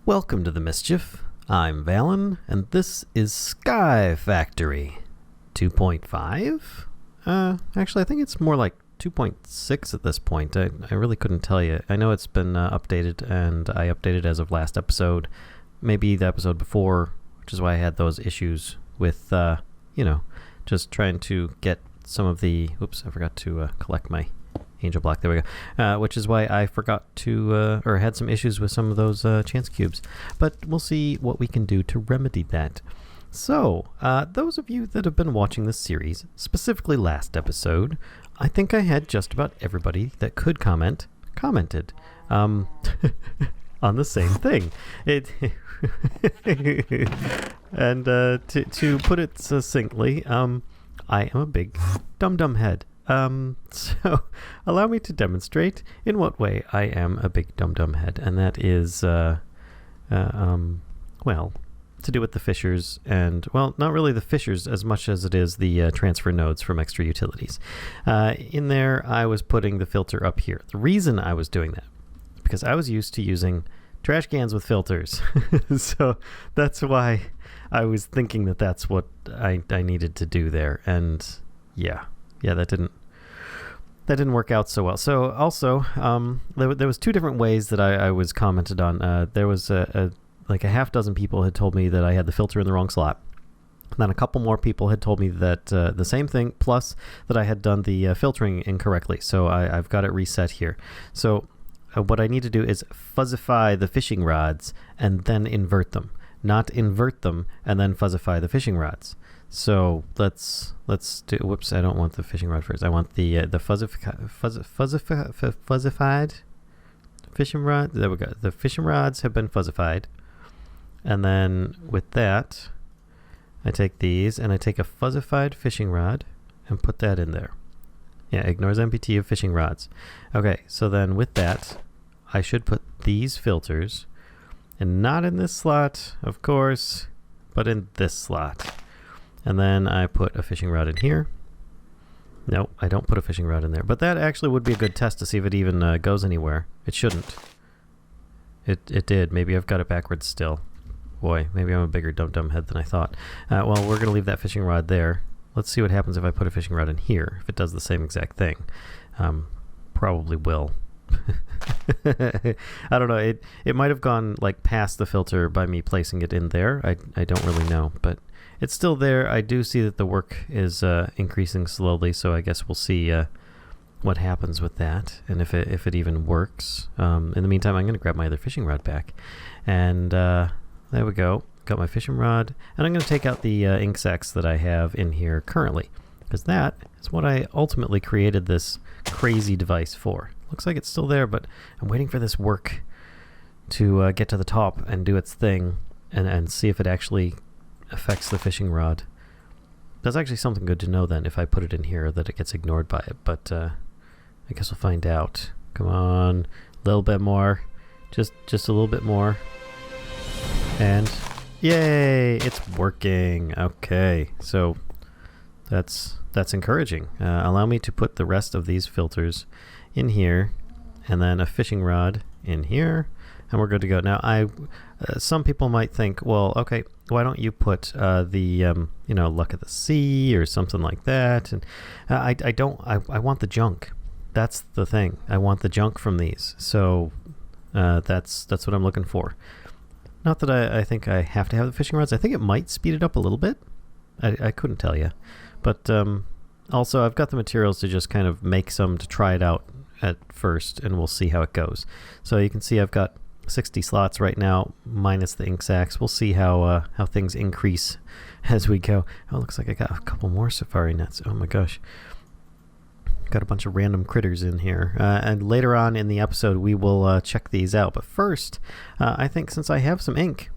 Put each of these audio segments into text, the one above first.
Welcome to the Mischief. I'm Valen, and this is Sky Factory 2.5? Actually, I think it's more like 2.6 at this point. I really couldn't tell you. I know it's been updated, and I updated as of last episode, maybe the episode before, which is why I had those issues with, just trying to get some of the... Oops, I forgot to collect my angel block. There we go. Which is why I forgot to, or had some issues with some of those chance cubes. But we'll see what we can do to remedy that. So, those of you that have been watching this series, specifically last episode, I think I had just about everybody that could commented on the same thing. And to put it succinctly, I am a big dum-dum head. So allow me to demonstrate in what way I am a big dum-dum head, and that is, well, to do with the fissures, and, well, not really the fissures as much as it is the transfer nodes from extra utilities. In there, I was putting the filter up here. The reason I was doing that is because I was used to using trash cans with filters. So that's why I was thinking that that's what I needed to do there, and yeah, that didn't work out so well. So also, there was two different ways that I was commented on. There was like a half dozen people had told me that I had the filter in the wrong slot. And then a couple more people had told me that the same thing, plus that I had done the filtering incorrectly. So I've got it reset here. So what I need to do is fuzzify the fishing rods and then invert them, not invert them and then fuzzify the fishing rods. So let's do. Whoops! I don't want the fishing rod first. I want the fuzzified fishing rod. There we go. The fishing rods have been fuzzified, and then with that, I take these and I take a fuzzified fishing rod and put that in there. Yeah, ignores MPT of fishing rods. Okay, so then with that, I should put these filters, and not in this slot, of course, but in this slot. And then I put a fishing rod in here. No, I don't put a fishing rod in there. But that actually would be a good test to see if it even goes anywhere. It shouldn't. It did. Maybe I've got it backwards still. Boy, maybe I'm a bigger dum-dum head than I thought. Well, we're going to leave that fishing rod there. Let's see what happens if I put a fishing rod in here. If it does the same exact thing. Probably will. I don't know. It might have gone like past the filter by me placing it in there. I don't really know, but it's still there. I do see that the work is increasing slowly, so I guess we'll see what happens with that and if it even works. In the meantime, I'm going to grab my other fishing rod back, and there we go. Got my fishing rod, and I'm going to take out the ink sacs that I have in here currently, because that is what I ultimately created this crazy device for. Looks like it's still there, but I'm waiting for this work to get to the top and do its thing and see if it actually affects the fishing rod. That's actually something good to know then, if I put it in here, that it gets ignored by it, but I guess we'll find out. Come on, a little bit more. Just a little bit more. And yay, it's working. Okay, so that's encouraging. Allow me to put the rest of these filters in here, and then a fishing rod in here, and we're good to go. Now, some people might think, well, okay, why don't you put the luck of the sea or something like that? And I want the junk. That's the thing. I want the junk from these. So that's what I'm looking for. Not that I think I have to have the fishing rods. I think it might speed it up a little bit. I couldn't tell you, but also I've got the materials to just kind of make some to try it out at first, and we'll see how it goes. So you can see I've got 60 slots right now, minus the ink sacs. We'll see how things increase as we go. Oh, it looks like I got a couple more safari nets. Oh my gosh. Got a bunch of random critters in here. And later on in the episode, we will check these out. But first, I think since I have some ink,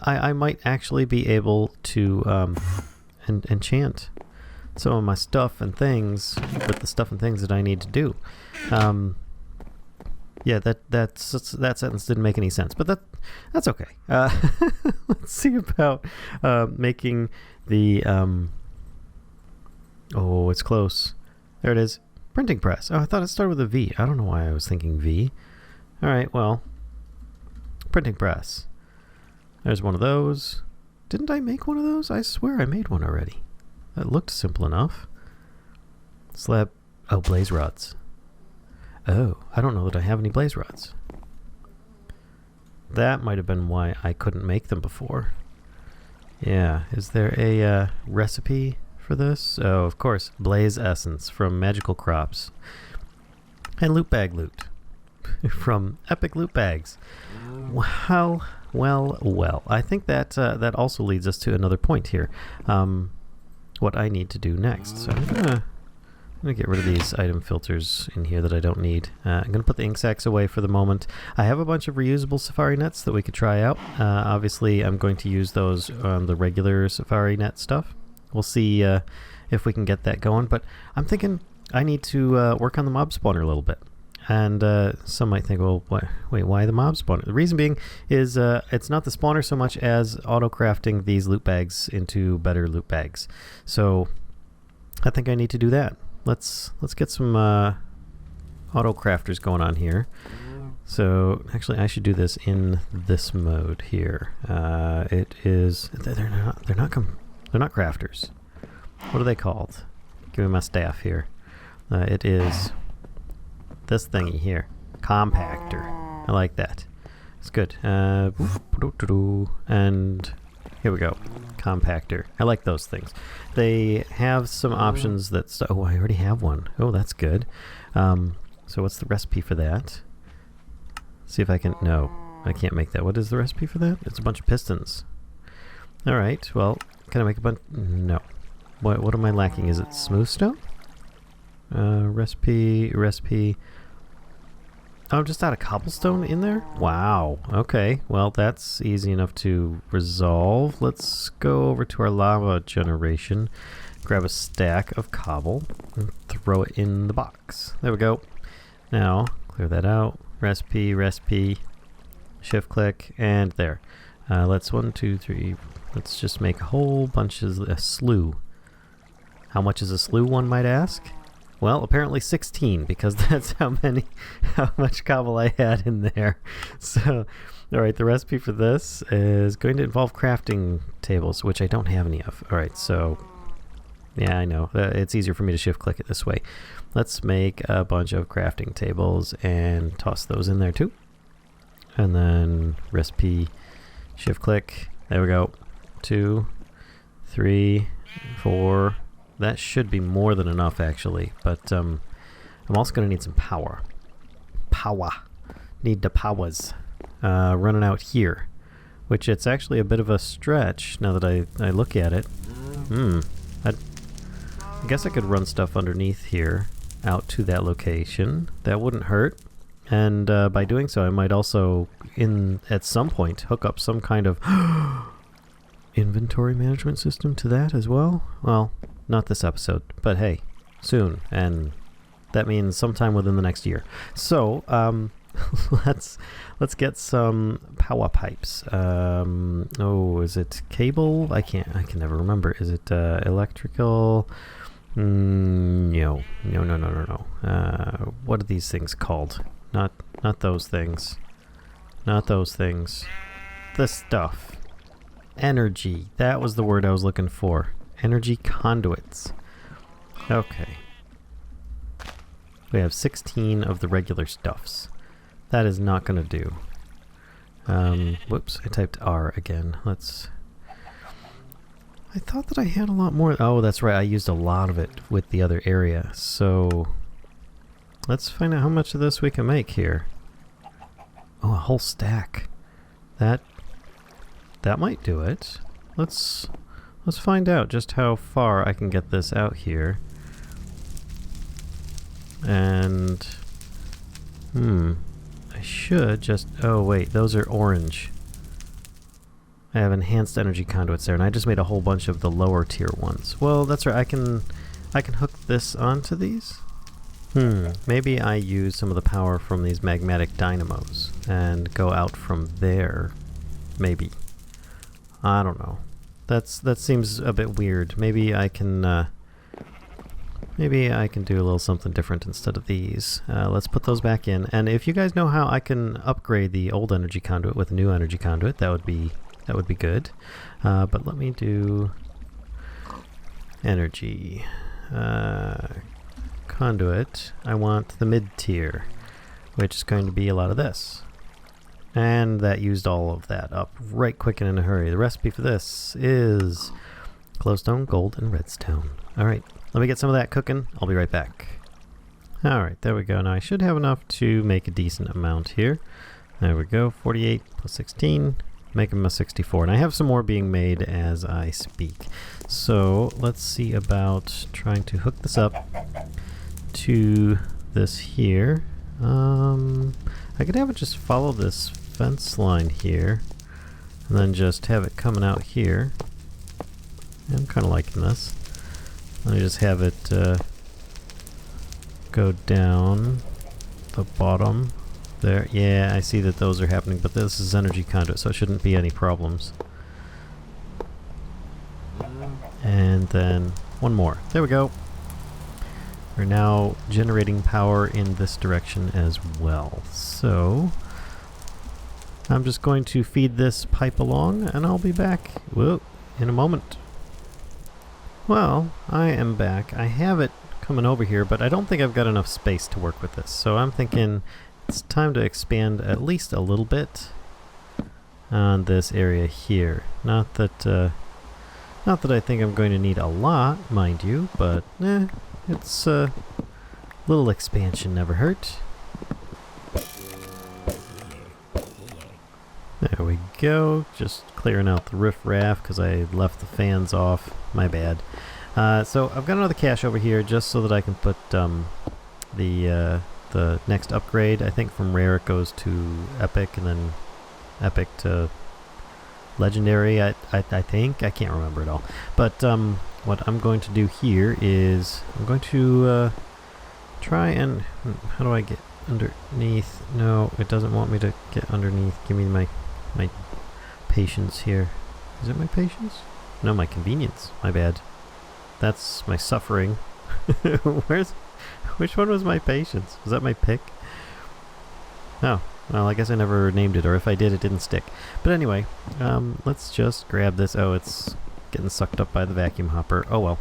I might actually be able to enchant some of my stuff and things with the stuff and things that I need to do. Yeah, that sentence didn't make any sense, but that's okay. Let's see about making the oh, it's close. There it is. Printing press. Oh, I thought it started with a V. I don't know why I was thinking V. All right, well, printing press. There's one of those. Didn't I make one of those? I swear I made one already. That looked simple enough. Slab. Oh, blaze rods. Oh, I don't know that I have any blaze rods. That might have been why I couldn't make them before. Yeah, is there a recipe for this? Oh, of course. Blaze essence from magical crops. And loot bag loot from epic loot bags. Wow. Well. I think that that also leads us to another point here. What I need to do next. So I'm gonna get rid of these item filters in here that I don't need. I'm gonna put the ink sacs away for the moment. I have a bunch of reusable safari nets that we could try out. Obviously, I'm going to use those on the regular safari net stuff. We'll see if we can get that going. But I'm thinking I need to work on the mob spawner a little bit. And some might think, well, wait, why the mob spawner? The reason being is it's not the spawner so much as auto-crafting these loot bags into better loot bags. So I think I need to do that. Let's get some auto-crafters going on here. So actually, I should do this in this mode here. It is they're not crafters. What are they called? Give me my staff here. It is this thingy here, compactor. I like that. It's good. And here we go, compactor. I like those things. They have some options that. Oh, I already have one. Oh, that's good. So what's the recipe for that? See if I can. No, I can't make that. What is the recipe for that? It's a bunch of pistons. All right. Well, can I make a bunch? No. What am I lacking? Is it smooth stone? Recipe. Oh, just out of cobblestone in there? Wow. Okay. Well, that's easy enough to resolve. Let's go over to our lava generation, grab a stack of cobble, and throw it in the box. There we go. Now, clear that out. Recipe, shift click, and there. Let's 1, 2, 3. Let's just make a whole bunch of a slew. How much is a slew, one might ask? Well, apparently 16, because that's how much cobble I had in there. So, all right, the recipe for this is going to involve crafting tables, which I don't have any of. All right, so, yeah, I know. It's easier for me to shift click it this way. Let's make a bunch of crafting tables and toss those in there too. And then recipe, shift click. There we go. 2, 3, 4. That should be more than enough, actually. But I'm also going to need some power. Need the powers. Running out here. Which it's actually a bit of a stretch now that I look at it. I guess I could run stuff underneath here out to that location. That wouldn't hurt. And by doing so, I might also, at some point, hook up some kind of inventory management system to that as well. Well, not this episode, but hey, soon, and that means sometime within the next year. So let's get some power pipes. Oh, is it cable? I can never remember. Is it electrical? No. What are these things called? Not those things. Not those things. The stuff. Energy. That was the word I was looking for. Energy conduits. Okay. We have 16 of the regular stuffs. That is not going to do. Whoops, I typed R again. I thought that I had a lot more. Oh, that's right. I used a lot of it with the other area. So let's find out how much of this we can make here. Oh, a whole stack. That might do it. Let's find out just how far I can get this out here. And I should just. Oh wait, those are orange. I have enhanced energy conduits there, and I just made a whole bunch of the lower tier ones. Well, that's right. I can hook this onto these. Maybe I use some of the power from these magmatic dynamos and go out from there. Maybe. I don't know. That seems a bit weird. Maybe I can do a little something different instead of these. Let's put those back in. And if you guys know how I can upgrade the old energy conduit with a new energy conduit, that would be That would be good. But let me do energy. Conduit. I want the mid-tier, which is going to be a lot of this. And that used all of that up right quick and in a hurry. The recipe for this is glowstone, gold, and redstone. Alright, let me get some of that cooking. I'll be right back. Alright, there we go. Now I should have enough to make a decent amount here. There we go. 48 plus 16. Make them a 64. And I have some more being made as I speak. So let's see about trying to hook this up to this here. I could have it just follow this fence line here and then just have it coming out here. Yeah, I'm kind of liking this. Let me just have it go down the bottom there. Yeah, I see that those are happening, but this is energy conduit, so it shouldn't be any problems. And then one more. There we go. We're now generating power in this direction as well. So I'm just going to feed this pipe along and I'll be back in a moment. Well, I am back. I have it coming over here, but I don't think I've got enough space to work with this. So I'm thinking it's time to expand at least a little bit on this area here. Not that I think I'm going to need a lot, mind you, but it's a little expansion never hurt. There we go. Just clearing out the riffraff because I left the fans off. My bad. So I've got another cache over here just so that I can put the next upgrade. I think from rare it goes to epic and then epic to legendary. I think. I can't remember it all. But what I'm going to do here is I'm going to try and... How do I get underneath? No, it doesn't want me to get underneath. Give me my patience here. Is it my patience? No, my convenience. My bad. That's my suffering. Which one was my patience? Was that my pick? Oh, well, I guess I never named it, or if I did, it didn't stick. But anyway, let's just grab this. Oh, it's getting sucked up by the vacuum hopper. Oh well,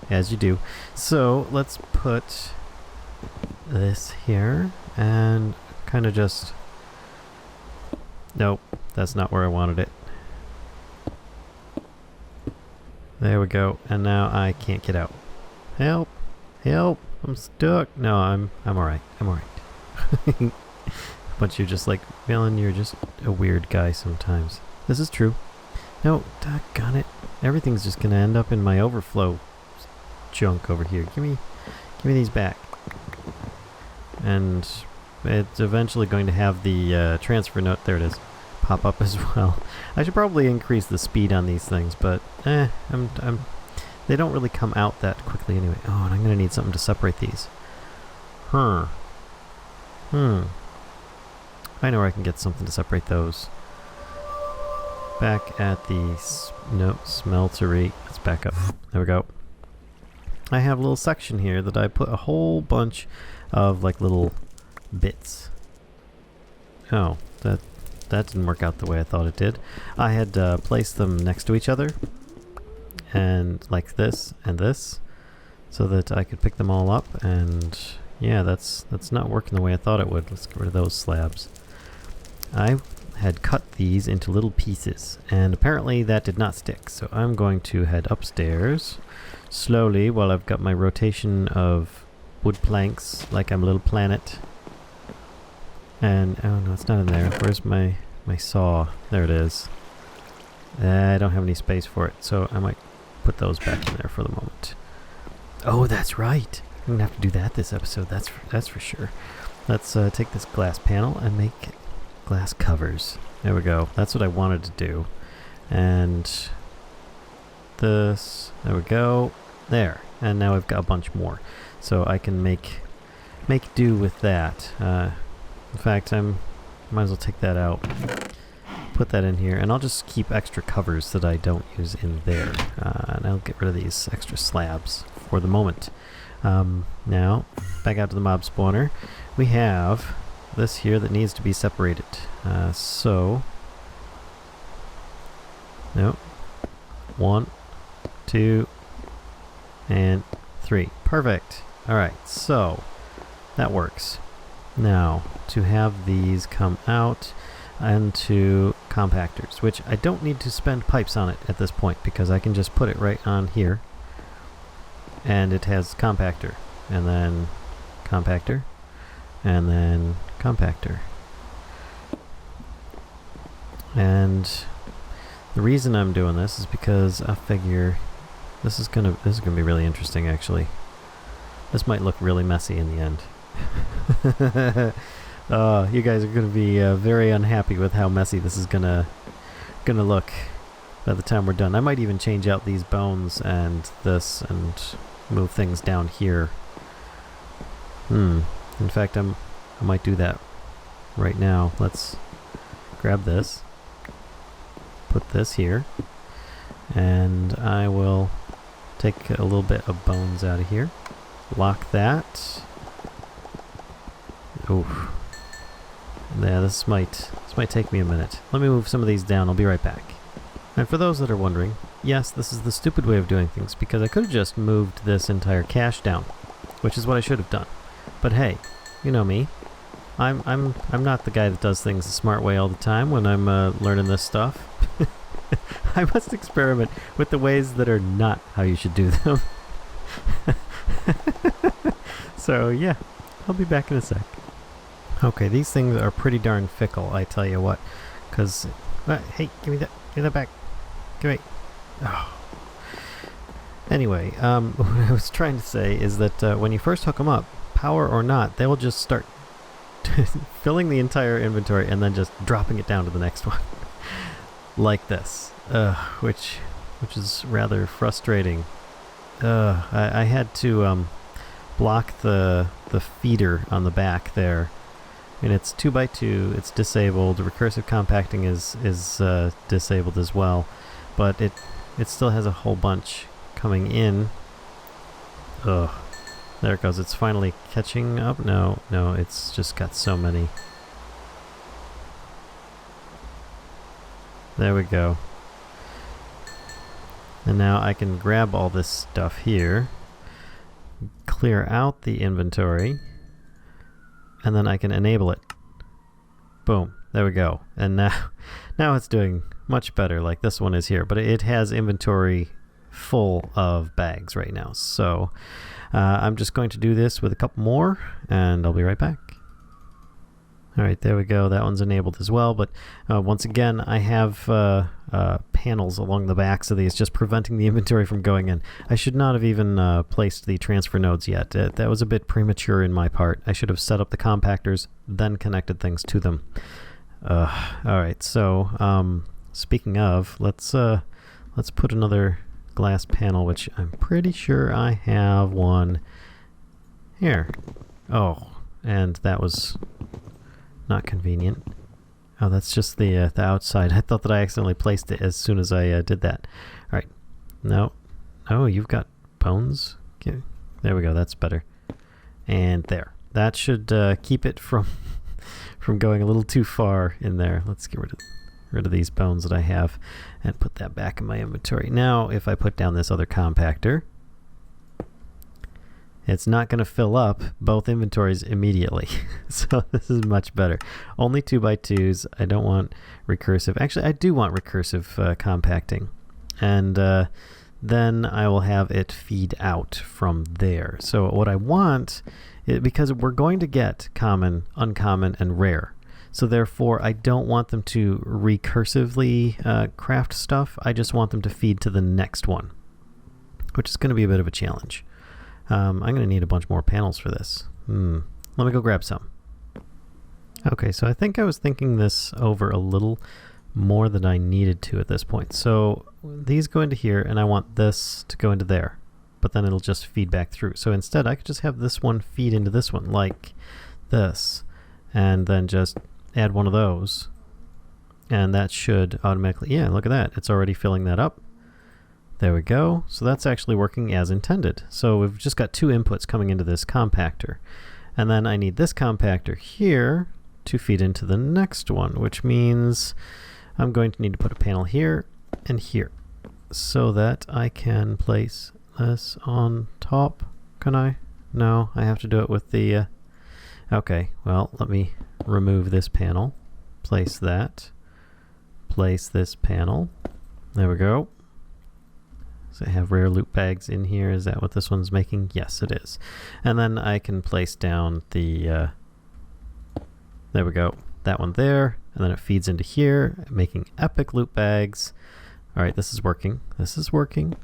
as you do. So let's put this here and kind of just... Nope, that's not where I wanted it. There we go, and now I can't get out. Help! Help! I'm stuck! No, I'm alright. I'm alright. But you're just like, Valen, you're just a weird guy sometimes. This is true. No, doggone it. Everything's just gonna end up in my overflow junk over here. Give me these back. And it's eventually going to have the transfer note, there it is, pop up as well. I should probably increase the speed on these things, but they don't really come out that quickly anyway. Oh, and I'm going to need something to separate these. I know where I can get something to separate those. Back at the smeltery. Let's back up. There we go. I have a little section here that I put a whole bunch of like little bits. Oh, that didn't work out the way I thought it did. I had placed them next to each other, and like this and this, so that I could pick them all up. And yeah, that's not working the way I thought it would. Let's get rid of those slabs. I had cut these into little pieces, and apparently that did not stick. So I'm going to head upstairs slowly while I've got my rotation of wood planks like I'm a little planet. And oh no, it's not in there. Where's my saw? There it is. I don't have any space for it, so I might put those back in there for the moment. Oh, that's right. I'm gonna have to do that this episode. That's for sure. Let's take this glass panel and make glass covers. There we go. That's what I wanted to do. And this. There we go. There. And now I've got a bunch more, so I can make do with that. In fact, I might as well take that out, put that in here, and I'll just keep extra covers that I don't use in there. And I'll get rid of these extra slabs for the moment. Now, back out to the mob spawner. We have this here that needs to be separated. So, Nope. 1, 2, and 3. Perfect. Alright, so that works. Now, to have these come out into compactors, which I don't need to spend pipes on it at this point because I can just put it right on here. And it has compactor, and then compactor, and then compactor. And the reason I'm doing this is because I figure this is gonna be really interesting actually. This might look really messy in the end. You guys are gonna be very unhappy with how messy this is gonna look by the time we're done. I might even change out these bones and this and move things down here. In fact, I might do that right now. Let's grab this, put this here, and I will take a little bit of bones out of here. Lock that. Oof. Yeah, this might take me a minute. Let me move some of these down. I'll be right back. And for those that are wondering, yes, this is the stupid way of doing things because I could have just moved this entire cache down, which is what I should have done. But hey, you know me. I'm not the guy that does things the smart way all the time when I'm learning this stuff. I must experiment with the ways that are not how you should do them. So yeah, I'll be back in a sec. Okay, these things are pretty darn fickle, I tell you what. Cause, hey, give me that back. Give me. Oh. Anyway, what I was trying to say is that when you first hook them up, power or not, they will just start filling the entire inventory and then just dropping it down to the next one. Like this. Which is rather frustrating. I had to block the feeder on the back there. I mean, it's 2x2, it's disabled, recursive compacting is disabled as well, but it still has a whole bunch coming in. Ugh. There it goes, it's finally catching up. No, it's just got so many. There we go. And now I can grab all this stuff here, clear out the inventory, and then I can enable it. Boom, there we go. And now it's doing much better, like this one is here, but it has inventory full of bags right now. So I'm just going to do this with a couple more, and I'll be right back. Alright, there we go. That one's enabled as well, but once again, I have panels along the backs of these just preventing the inventory from going in. I should not have even placed the transfer nodes yet. That was a bit premature in my part. I should have set up the compactors, then connected things to them. Alright, so speaking of, let's put another glass panel, which I'm pretty sure I have one here. Oh, and that was not convenient. Oh, that's just the outside. I thought that I accidentally placed it as soon as I did that. All right. No. Oh, you've got bones? Okay. There we go. That's better. And there. That should keep it from going a little too far in there. Let's get rid of these bones that I have and put that back in my inventory. Now, if I put down this other compactor, it's not going to fill up both inventories immediately. So this is much better. Only 2x2s. I don't want recursive. Actually, I do want recursive compacting. And then I will have it feed out from there. So what I want, because we're going to get common, uncommon, and rare. So therefore, I don't want them to recursively craft stuff. I just want them to feed to the next one, which is going to be a bit of a challenge. I'm going to need a bunch more panels for this. Let me go grab some. Okay, so I think I was thinking this over a little more than I needed to at this point. So these go into here, and I want this to go into there, but then it'll just feed back through. So instead, I could just have this one feed into this one, like this, and then just add one of those, and that should automatically, yeah, look at that. It's already filling that up. There we go. So that's actually working as intended. So we've just got two inputs coming into this compactor. And then I need this compactor here to feed into the next one, which means I'm going to need to put a panel here and here, so that I can place this on top. Can I? No, I have to do it with the... okay, well, let me remove this panel. Place that. Place this panel. There we go. So I have rare loot bags in here. Is that what this one's making? Yes, it is. And then I can place down the... there we go. That one there. And then it feeds into here, making epic loot bags. Alright, this is working. This is working.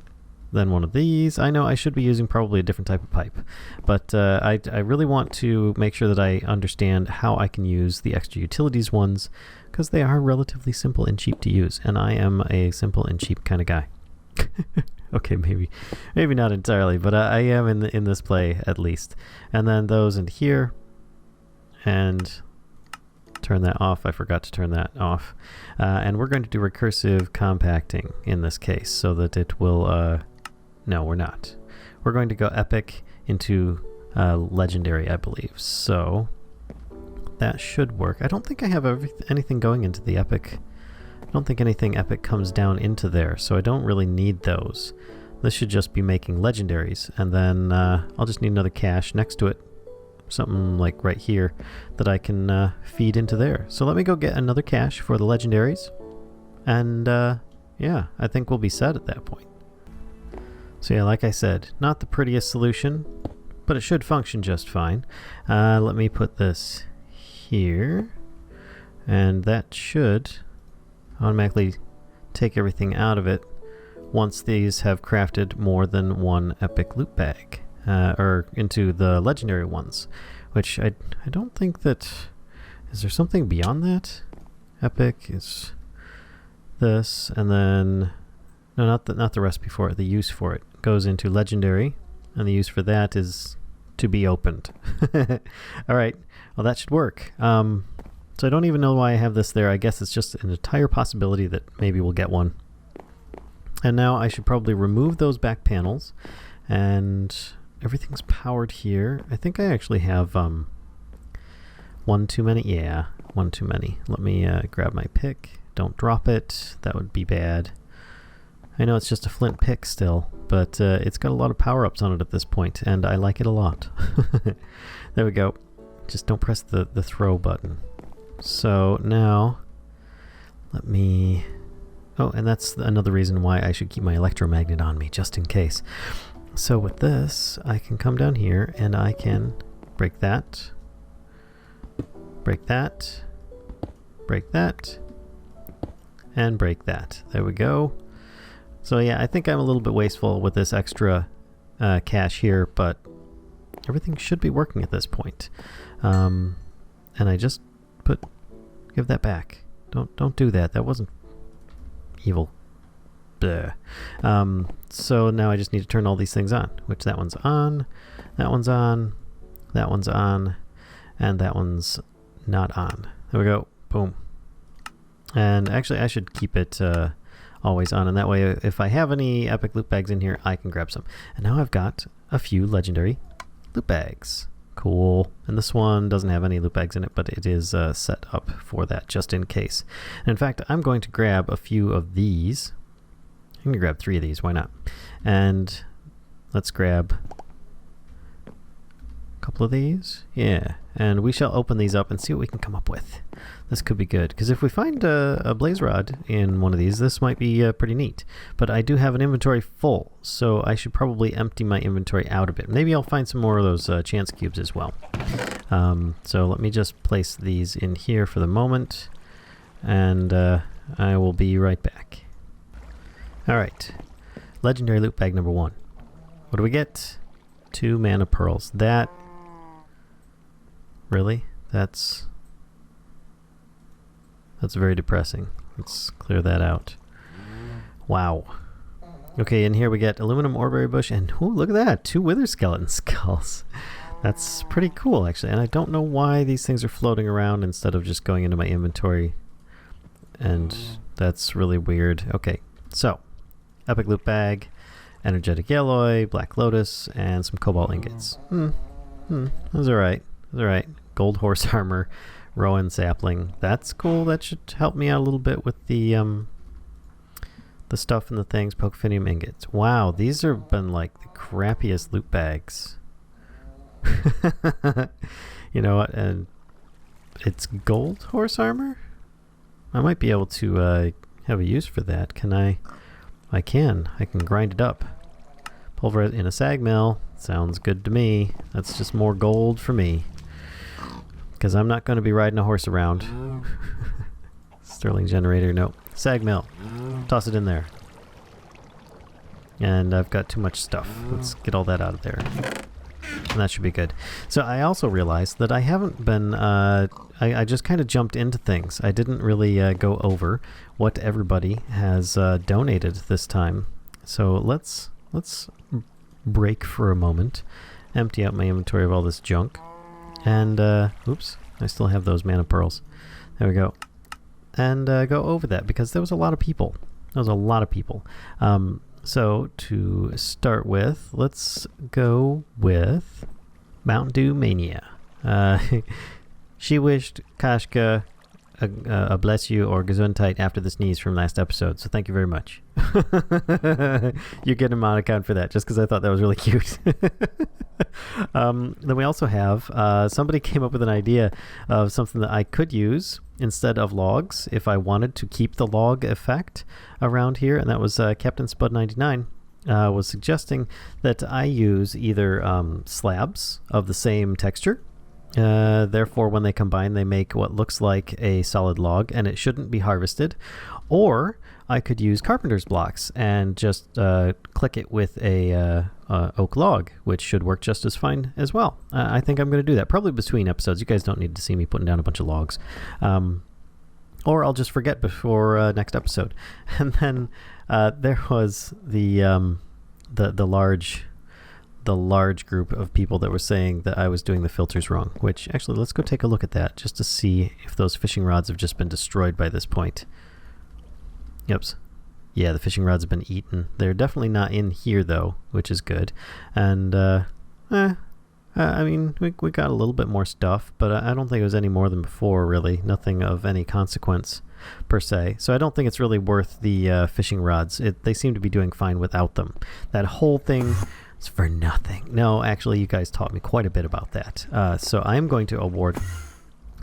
Then one of these. I know I should be using probably a different type of pipe, but I really want to make sure that I understand how I can use the extra utilities ones, because they are relatively simple and cheap to use, and I am a simple and cheap kind of guy. Okay, maybe not entirely, but I am in this play at least. And then those into here, and turn that off. I forgot to turn that off. And we're going to do recursive compacting in this case, so that it will... no, we're not. We're going to go epic into legendary, I believe. So that should work. I don't think I have anything going into the epic. I don't think anything epic comes down into there, so I don't really need those. This should just be making legendaries, and then I'll just need another cache next to it. Something like right here that I can feed into there. So let me go get another cache for the legendaries, and yeah, I think we'll be set at that point. So yeah, like I said, not the prettiest solution, but it should function just fine. Let me put this here, and that should automatically take everything out of it once these have crafted more than one epic loot bag, or into the legendary ones, which I don't think that... Is there something beyond that? Epic is this, and then... No, not the recipe for it, the use for it goes into legendary, and the use for that is to be opened. Alright, well that should work. So I don't even know why I have this there. I guess it's just an entire possibility that maybe we'll get one. And now I should probably remove those back panels, and everything's powered here. I think I actually have one too many. Yeah, one too many. Let me grab my pick. Don't drop it. That would be bad. I know it's just a flint pick still, but it's got a lot of power-ups on it at this point, and I like it a lot. There we go. Just don't press the throw button. So now, let me... Oh, and that's another reason why I should keep my electromagnet on me, just in case. So with this, I can come down here, and I can break that, break that, break that, and break that. There we go. So yeah, I think I'm a little bit wasteful with this extra cache here, but everything should be working at this point. And I just give that back. Don't do that. That wasn't evil. Bleh. So now I just need to turn all these things on, which that one's on, that one's on, that one's on, and that one's not on. There we go. Boom. And actually I should keep it always on, and that way if I have any epic loot bags in here, I can grab some. And now I've got a few legendary loot bags. Cool. And this one doesn't have any loot bags in it, but it is set up for that just in case. And in fact, I'm going to grab a few of these. I'm going to grab 3 of these, why not? And let's grab a couple of these. Yeah, and we shall open these up and see what we can come up with. This could be good, because if we find a blaze rod in one of these, this might be pretty neat. But I do have an inventory full, so I should probably empty my inventory out a bit. Maybe I'll find some more of those chance cubes as well. So let me just place these in here for the moment, and I will be right back. Alright, legendary loot bag number 1. What do we get? 2 mana pearls. That... Really? That's very depressing. Let's clear that out. Wow. Okay, and here we get aluminum oreberry bush, and oh, look at that! 2 wither skeleton skulls. That's pretty cool, actually. And I don't know why these things are floating around instead of just going into my inventory. And that's really weird. Okay, so epic loot bag, energetic alloy, black lotus, and some cobalt ingots. That's alright. That's alright. Gold horse armor. Rowan sapling. That's cool. That should help me out a little bit with the the stuff and the things, Pokefinium ingots. Wow, these have been like the crappiest loot bags. You know what? And it's gold horse armor? I might be able to have a use for that. Can I? I can grind it up. Pulverize in a sag mill. Sounds good to me. That's just more gold for me. Because I'm not going to be riding a horse around. Sterling generator, nope. Sag mill. Toss it in there. And I've got too much stuff. Let's get all that out of there. And that should be good. So I also realized that I haven't been... I just kind of jumped into things. I didn't really go over what everybody has donated this time. So let's break for a moment. Empty out my inventory of all this junk. And, oops, I still have those mana pearls. There we go. And go over that, because there was a lot of people. There was a lot of people. So, to start with, let's go with Mountain Dew Mania. She wished Kashka a bless you or Gesundheit after the sneeze from last episode, so thank you very much. You get a emoticon for that, just because I thought that was really cute. Then we also have, somebody came up with an idea of something that I could use instead of logs if I wanted to keep the log effect around here, and that was Captain Spud99 was suggesting that I use either slabs of the same texture. Therefore, when they combine, they make what looks like a solid log, and it shouldn't be harvested. Or I could use carpenter's blocks and just click it with a oak log, which should work just as fine as well. I think I'm going to do that, probably between episodes. You guys don't need to see me putting down a bunch of logs. Or I'll just forget before next episode. And then there was the large group of people that were saying that I was doing the filters wrong, which actually, let's go take a look at that just to see if those fishing rods have just been destroyed by this point. Yep. Yeah, the fishing rods have been eaten. They're definitely not in here, though, which is good. And, I mean, we got a little bit more stuff, but I don't think it was any more than before, really. Nothing of any consequence, per se. So I don't think it's really worth the fishing rods. They seem to be doing fine without them. That whole thing is for nothing. No, actually, you guys taught me quite a bit about that. So I'm going to award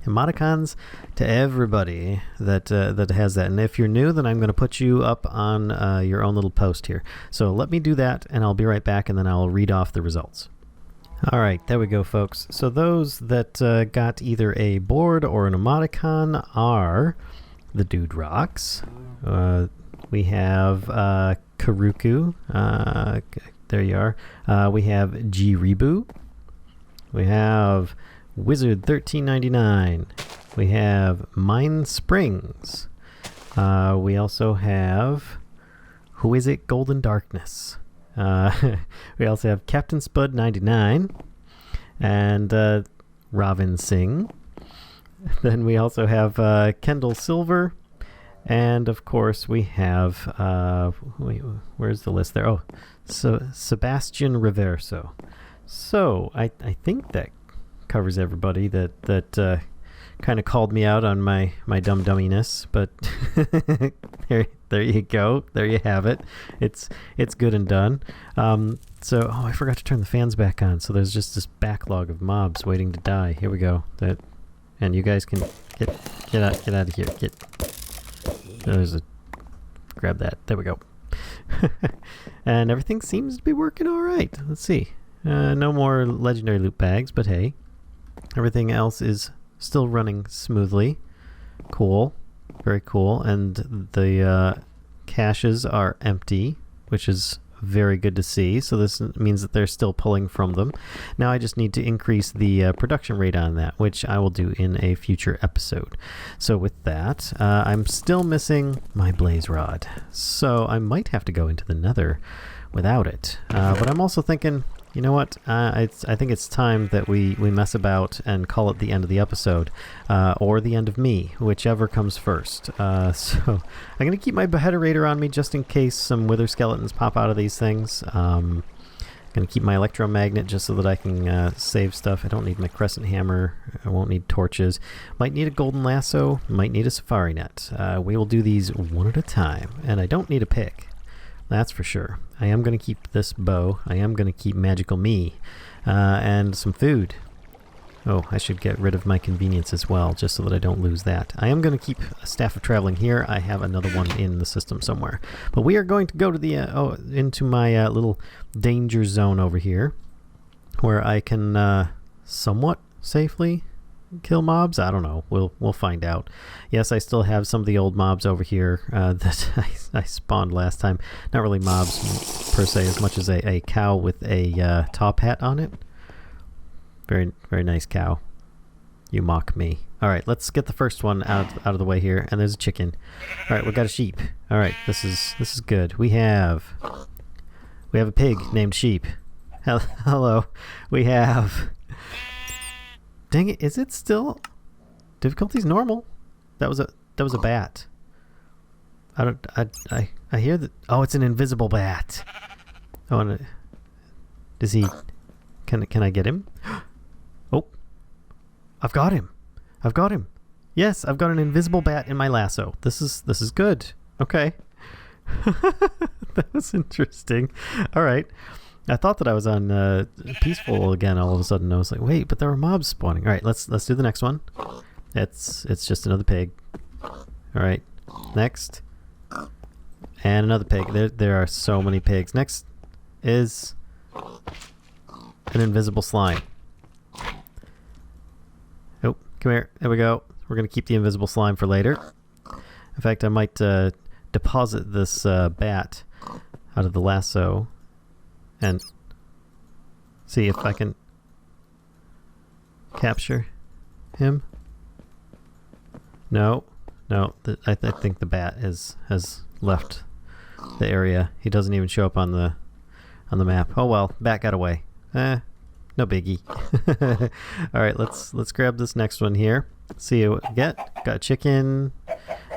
emoticons to everybody that has that. And if you're new, then I'm going to put you up on your own little post here. So let me do that, and I'll be right back, and then I'll read off the results. All right, there we go, folks. So those that got either a board or an emoticon are the Dude Rocks. We have Karuku. There you are. We have G-Rebu. We have Wizard1399. We have Mine Springs. We also have Who Is It? Golden Darkness. We also have Captain Spud99 and Robin Singh. Then we also have Kendall Silver. And of course we have, where's the list there? Oh, so Sebastian Reverso. So I think that covers everybody that kind of called me out on my dumminess, but there you go. There you have it. It's good and done. So I forgot to turn the fans back on. So there's just this backlog of mobs waiting to die. Here we go. And you guys can get out of here. Grab that. There we go. And everything seems to be working all right. Let's see. No more legendary loot bags, but hey, everything else is still running smoothly. Cool. Very cool. And the caches are empty, which is very good to see. So this means that they're still pulling from them. Now I just need to increase the production rate on that, which I will do in a future episode. So with that, I'm still missing my blaze rod. So I might have to go into the nether without it. But I'm also thinking, you know what? I think it's time that we mess about and call it the end of the episode, or the end of me, whichever comes first. So I'm going to keep my beheaderator on me just in case some wither skeletons pop out of these things, Gonna keep my electromagnet just so that I can save stuff. I don't need my crescent hammer. I won't need torches. Might need a golden lasso. Might need a safari net. We will do these one at a time. And I don't need a pick. That's for sure. I am gonna keep this bow. I am gonna keep magical me. And some food. Oh, I should get rid of my convenience as well, just so that I don't lose that. I am going to keep a staff of traveling here. I have another one in the system somewhere. But we are going to go to the into my little danger zone over here, where I can somewhat safely kill mobs. I don't know. We'll find out. Yes, I still have some of the old mobs over here that I spawned last time. Not really mobs per se, as much as a cow with a top hat on it. Very, very nice cow. You mock me. All right, let's get the first one out of the way here. And there's a chicken. All right, we got a sheep. All right, this is good. We have a pig named Sheep. Hello. We have. Dang it! Is it still difficulty's normal? That was a bat. I hear that. Oh, it's an invisible bat. Oh, and does he? Can I get him? Oh, I've got him. Yes, I've got an invisible bat in my lasso. This is good. Okay. That was interesting. All right. I thought that I was on peaceful again all of a sudden. I was like, wait, but there were mobs spawning. All right, let's do the next one. It's just another pig. All right. Next. And another pig. There are so many pigs. Next is an invisible slime. Oh, come here. There we go. We're going to keep the invisible slime for later. In fact, I might deposit this bat out of the lasso and see if I can capture him. No. I think the bat has left the area. He doesn't even show up on the map. Oh well, bat got away. No biggie. All right, let's grab this next one here. See what we get. Got a chicken.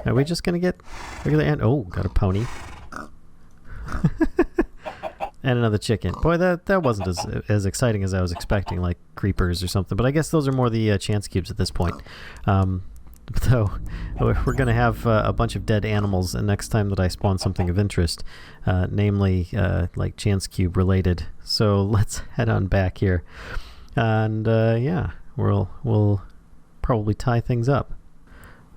Are we just gonna get regular ant? Oh, got a pony. And another chicken. Boy, that wasn't as exciting as I was expecting, like creepers or something. But I guess those are more the chance cubes at this point. So we're going to have a bunch of dead animals and next time that I spawn something of interest, namely like chance cube related. So let's head on back here. And yeah, we'll probably tie things up.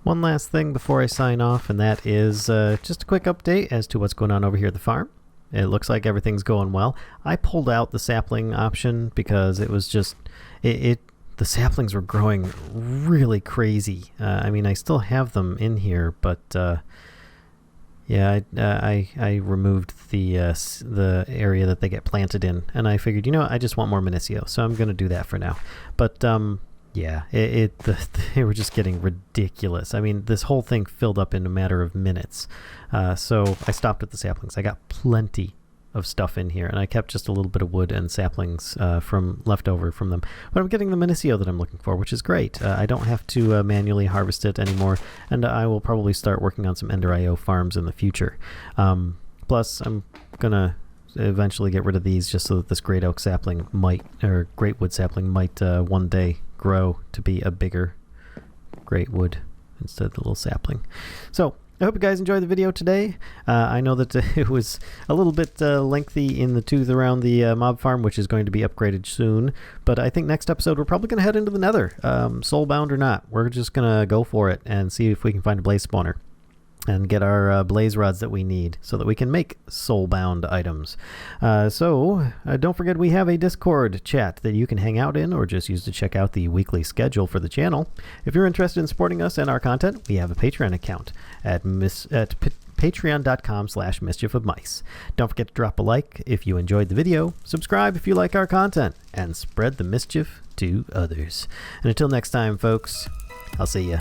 One last thing before I sign off, and that is just a quick update as to what's going on over here at the farm. It looks like everything's going well. I pulled out the sapling option because it was just... the saplings were growing really crazy. I mean, I still have them in here, but yeah, I removed the area that they get planted in, and I figured, you know, I just want more Minicio, so I'm going to do that for now. But yeah, they were just getting ridiculous. I mean, this whole thing filled up in a matter of minutes. So I stopped at the saplings. I got plenty of stuff in here, and I kept just a little bit of wood and saplings from left over from them. But I'm getting the Minicio that I'm looking for, which is great. I don't have to manually harvest it anymore, and I will probably start working on some Ender.io farms in the future. Plus, I'm gonna eventually get rid of these just so that this great oak sapling might, or great wood sapling might one day grow to be a bigger great wood instead of the little sapling. So I hope you guys enjoyed the video today. I know that it was a little bit lengthy in the tooth around the mob farm, which is going to be upgraded soon. But I think next episode we're probably going to head into the nether. Soulbound or not, we're just going to go for it and see if we can find a blaze spawner and get our blaze rods that we need so that we can make soulbound items. So don't forget we have a Discord chat that you can hang out in or just use to check out the weekly schedule for the channel. If you're interested in supporting us and our content, we have a Patreon account at patreon.com/mischiefofmice. Don't forget to drop a like if you enjoyed the video, subscribe if you like our content, and spread the mischief to others. And until next time, folks, I'll see ya.